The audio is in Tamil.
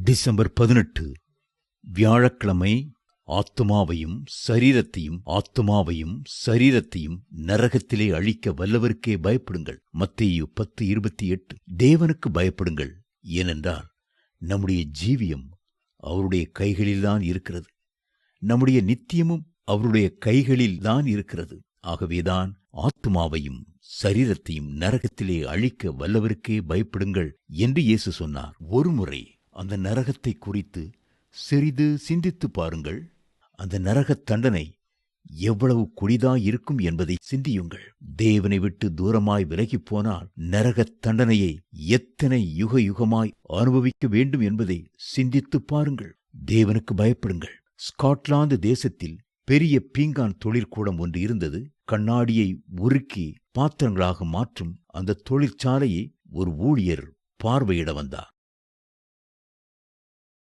டிசம்பர் 18 வியாழக்கிழமை. ஆத்துமாவையும் சரீரத்தையும் நரகத்திலே அழிக்க வல்லவருக்கே பயப்படுங்கள். மத்தேயு 10:28. தேவனுக்கு பயப்படுங்கள், ஏனென்றால் நம்முடைய ஜீவியம் அவருடைய கைகளில்தான் இருக்கிறது. நம்முடைய நித்தியமும் அவருடைய கைகளில்தான் இருக்கிறது. ஆகவேதான் ஆத்துமாவையும் சரீரத்தையும் நரகத்திலே அழிக்க வல்லவருக்கே பயப்படுங்கள் என்று இயேசு சொன்னார். ஒருமுறை அந்த நரகத்தை குறித்து சிறிது சிந்தித்து பாருங்கள். அந்த நரகத் தண்டனை எவ்வளவு கொடிதாயிருக்கும் என்பதை சிந்தியுங்கள். தேவனை விட்டு தூரமாய் விலகிப் போனால் நரகத் தண்டனையை எத்தனை யுக யுகமாய் அனுபவிக்க வேண்டும் என்பதை சிந்தித்து பாருங்கள். தேவனுக்கு பயப்படுங்கள். ஸ்காட்லாந்து தேசத்தில் பெரிய பீங்கான் தொழிற்கூடம் ஒன்று இருந்தது. கண்ணாடியை உருக்கி பாத்திரங்களாக மாற்றும் அந்த தொழிற்சாலையை ஒரு ஊழியர் பார்வையிட வந்தார்.